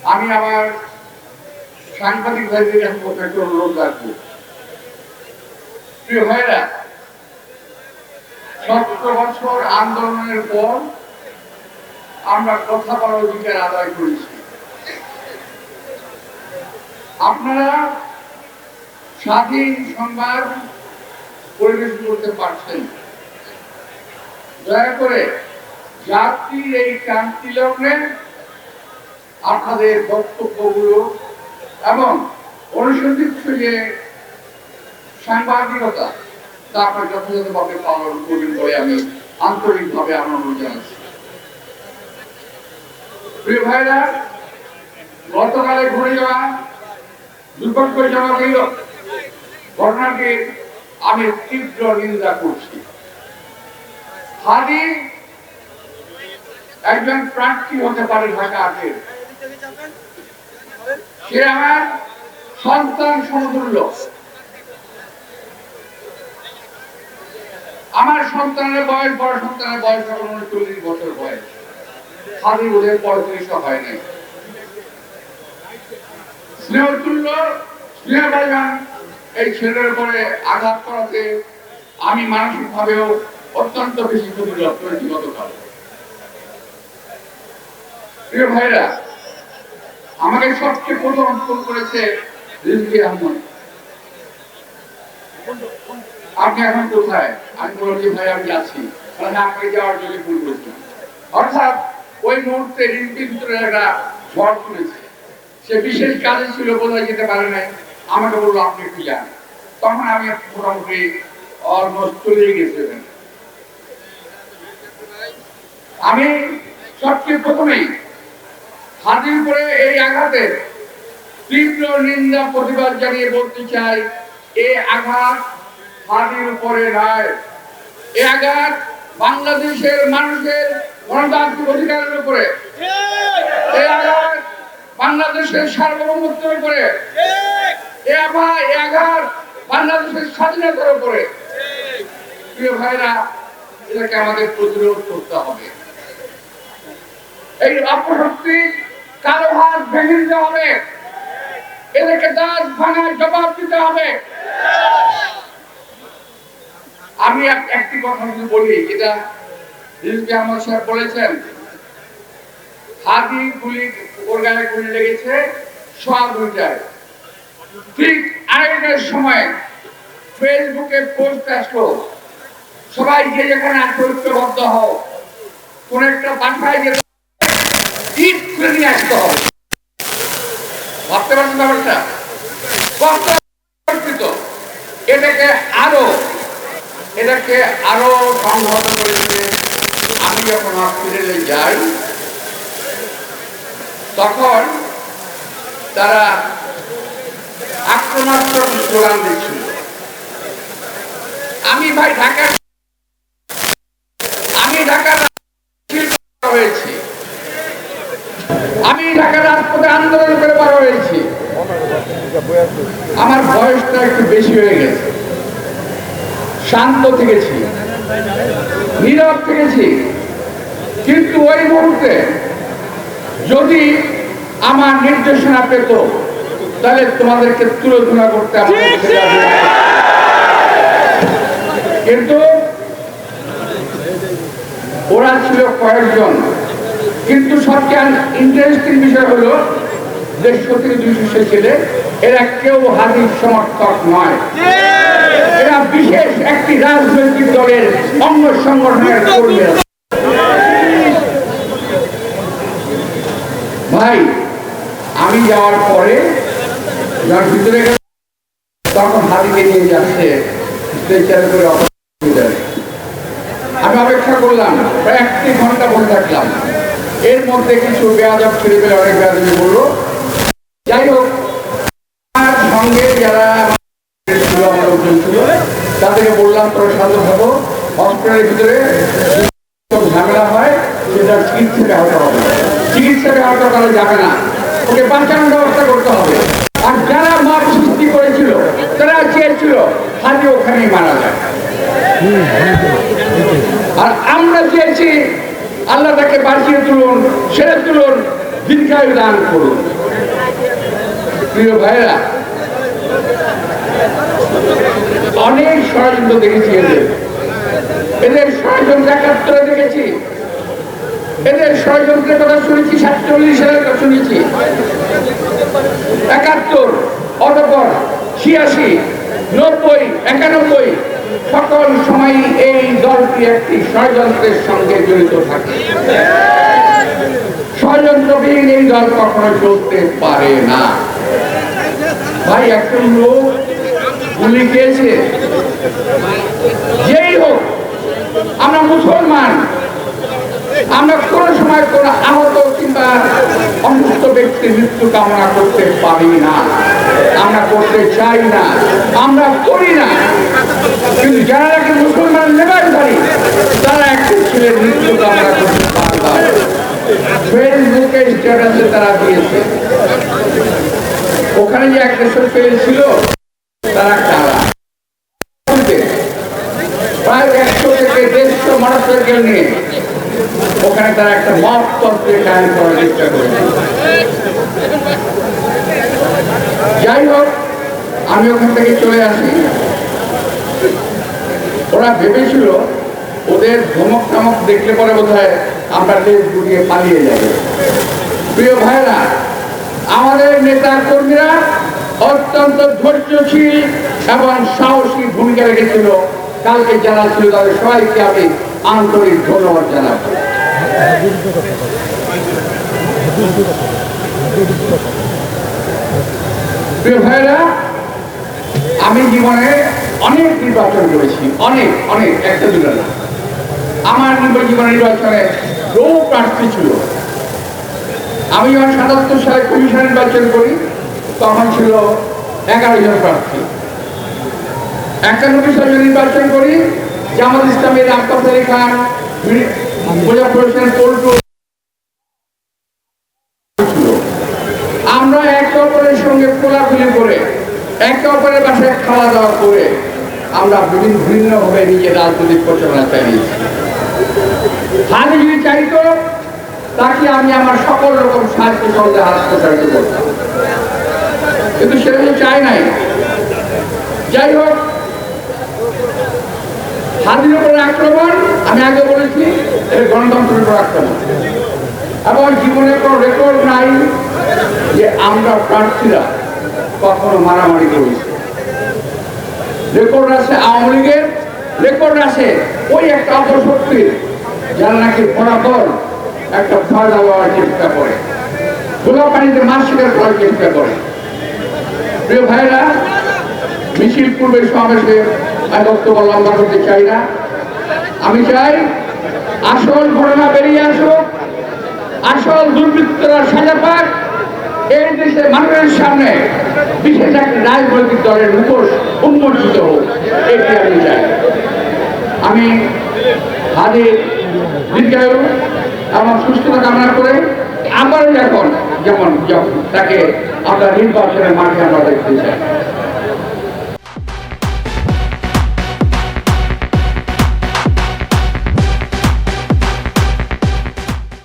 আমি আমার সাংবাদিক ভাইদের কাছে একটু অনুরোধ রাখবো। প্রিয় ভাইরা, 17 বছর আন্দোলনের পর আমরা কথা বলার অধিকার আদায় করেছি। আপনারা স্বাধীন সংবাদ পরিবেশন করতে পারছেন। দয়া করে জাতির এই ক্রান্তি লগ্নে আপনাদের বক্তব্যগুলো এবং অনুসন্ধিৎস যে সাংবাদিকতা তা আপনার যথাযথভাবে পালন করবেন বলে আমি আন্তরিকভাবে অনুরোধ জানাচ্ছি। প্রিয় ভাইরা, গতকালে ঘটে যাওয়া দুর্ভাগ্যজনক এই ঘটনাকে আমি তীব্র নিন্দা করছি। হাদি একজন প্রার্থী হতে পারে ঢাকা আটের, সে আমার সন্তান সমতুল্য। আমার সন্তানের বয়স, বড় সন্তানের বয়স এখন 39 বছর বয়স। হাদি ওদের 35 হয় নাই। স্নেহতুল্য, স্নেহবান এই ছেলের উপরে আঘাত করাতে আমি মানসিক ভাবেও অত্যন্ত বেশি ক্ষতিগ্রস্ত হয়েছি গতকাল। প্রিয় ভাইরা, আমাকে সবচেয়ে প্রথম ফোন করেছে রিজভী আহমদ, আপনি এখন কোথায়? আমি বললাম যে ভাই আমি আছি। আমাকে যাওয়ার জন্য ফোন করেছিলাম। অর্থাৎ ওই মুহূর্তে রিজভীর ভিতরে একটা ঝড় তুলেছে। সে বিশেষ কাজে ছিল, বোধহয় যেতে পারে নাই। আমাকে বললো আপনি একটু যান। তখন আমি মোটামুটি অলমোস্ট চলে গেছিলেন। আমি সবচেয়ে প্রথমেই হাদির উপরে এই আঘাতে তীব্র নিন্দা প্রতিবাদ জানিয়ে বলতে চাই, এই আঘাত হাদির উপরে নয়, এই আঘাত বাংলাদেশের মানুষের গণতান্ত্রিক অধিকারের উপরে, এই আঘাত বাংলাদেশের সার্বভৌমত্বের উপরে, এই আঘাত বাংলাদেশের স্বাধীনতার উপরে। প্রিয় ভাইরা, এটাকে আমাদের প্রতিরোধ করতে হবে। এই অপশক্তি কারো হাত ভেঙে দিতে হবে, এদেরকে দাঁত ভাঙার জবাব দিতে হবে। আমি একটি কথা যদি বলি, যেটা রিজভী আহমদ সাহেব বলেছেন, হাদি গুলি ওর গায়ে গুলি লেগেছে 2:15। ঠিক আড়াইটার সময় ফেসবুকে পোস্ট আসলো, সবাই যে যেখানে ঐক্যবদ্ধ হও, কোন একটা বাসায় গেলে ইট করে নিয়ে আসতে হবে। ভাবতে পারছেন ব্যাপারটা? এটাকে আরো সংহত করেছে। আমি যখন হসপিটালে যাই তখন তারা আক্রমণাত্মক স্লোগান দিচ্ছিল। আমি ঢাকার হয়েছি, আমি ঢাকার রাজপথে আন্দোলন করে বার হয়েছি। আমার বয়সটা একটু বেশি হয়ে গেছে, শান্ত থেকেছি, নীরব থেকেছি, কিন্তু ওই মুহূর্তে যদি আমার নির্দেশনা পেত তাহলে তোমাদেরকে তুলনা করতে কিন্তু ওরা ছিল কয়েকজন। কিন্তু সবচেয়ে ইন্টারেস্টিং বিষয় হলো 150-200 ছেলে, এরা কেউ হাদির সমর্থক নয়, এরা বিশেষ একটি রাজনৈতিক দলের অঙ্গ সংগঠনের কর্মীরা। ভাই, আমি যাওয়ার পরে যখন ভিতরে তখন হাদিকে নিয়ে যাচ্ছে স্ট্রেচারে করে। আমি অপেক্ষা করলাম, প্রায় 1 ঘন্টা বসে থাকলাম। এর মধ্যে কিছু বেয়াদব ছেলে পেলে অনেক বেয়াদবি বললো। যাই হোক, আমার সঙ্গে যারা লোকজন ছিল তাদেরকে বললাম, তোরা শান্ত থাকো, হসপিটালের ভিতরে ঝামেলা হয় সেটা চিকিৎসাকে আহত হবে, চিকিৎসাকে আহত করা যাবে না, ওকে বাঁচানোর ব্যবস্থা করতে হবে। আর যারা মত সৃষ্টি করেছিল তারা চেয়েছিল হাদি ওখানেই মারা যায়। আর আমরা চেয়েছি আল্লাহ তাকে বাঁচিয়ে তুলুন, সেরে তুলুন, দীর্ঘায়ু দান করুন। প্রিয় ভাইরা, অনেক ষড়যন্ত্র দেখেছি, এদের ষড়যন্ত্র ৭১ দেখেছি, এদের ষড়যন্ত্রের কথা শুনেছি, ৪৭ সালের কথা শুনেছি, ৭১, অতঃপর ৮৬, ৯০, ৯১, সকল সময় এই দলটি একটি ষড়যন্ত্রের সঙ্গে জড়িত থাকে। ষড়যন্ত্রবিহীন এই দল কখনো চলতে পারে না। ভাই, একজন লোক গুলি খেয়েছে, যেই হোক, আমরা মুসলমান, আমরা কোন সময় কোন আহত কিংবা অসুস্থ ব্যক্তির মৃত্যু কামনা করতে পারি না, আমরা করতে চাই না, আমরা করি না। কিন্তু যারা নাকি মুসলমান নেবারধারী, তারা একটি ছেলের মৃত্যু কামনা করতে পারবে। ফেসবুকে স্ট্যাটাসে তারা দিয়েছে, ওখানে যে একটা ছেলে ছিল, তারা কারা, প্রায় ১০০ থেকে ১৫০ মানুষকে নিয়ে ওখানে তারা একটা মত তন্ত্রে কায়েম করার চেষ্টা করেছে। যাই হোক, আমি ওখান থেকে চলে আসি। ওরা ভেবেছিল ওদের ধমক টমক দেখলে পরে বোধ হয় আমরা লেজ গুটিয়ে পালিয়ে যাবে। প্রিয় ভাইরা, আমাদের নেতা কর্মীরা অত্যন্ত ধৈর্যশীল এবং সাহসী ভূমিকা রেখেছিল। কালকে যারা ছিল তাদের সবাইকে আমি আন্তরিক ধন্যবাদ জানাবো। প্রিয় ভাইরা, আমি জীবনে অনেক নির্বাচন করেছি, অনেক অনেক, একটা দুটো না। আমার জীবন নির্বাচনে বহু প্রার্থী ছিল। আমি যখন ৭৭ সালে কমিশন নির্বাচন করি, তখন ছিল 11 জন প্রার্থী। ৯১ সালে নির্বাচন করি, জামাত ইসলামের আব্বাস আলী খান, মুজাফফর হোসেন পল্টু, আমরা একে অপরের সঙ্গে কোলাকুলি করে, একে অপরের বাসায় খাওয়া দাওয়া করে আমরা ভিন্নভাবে নিজের রাজনৈতিক প্রচারণা চালিয়েছি। আমি যদি চাইতো, তাকে আমি আমার সকল রকম সাহায্য সহজে হাত প্রচারিত করতাম, কিন্তু সেটা চাই নাই। যাই হোক, হাদির উপর আক্রমণ, আমি আগে বলেছি, এটা গণতন্ত্রের উপর আক্রমণ। এবং জীবনের কোনো রেকর্ড নাই যে আমরা প্রার্থীরা কখনো মারামারি করেছি। রেকর্ড আছে আওয়ামী লীগের, রেকর্ড আছে ওই একটা অপশক্তির, যারা নাকি বরাবর একটা ফায়দা লওয়ার চেষ্টা করে, গোলা পানিতে মাছ শিকার করার চেষ্টা করে। প্রিয় ভাইরা, মিছিল পূর্বে সমাবেশে আমি বক্তব্য লম্বা করতে চাই না। আমি চাই আসল ঘটনা বেরিয়ে আসুক, আসল দুর্বৃত্তরা সাজা পাক, এই দেশের মানুষের সামনে বিশেষ একটা রাজনৈতিক দলের মুখোশ উন্মোচিত হোক, এটি আমি চাই। আমি হাদির দীর্ঘায়ু এবং সুস্থতা কামনা করে আবার যখন তাকে আমরা নির্বাচনের মাঠে আমরা দেখতে চাই।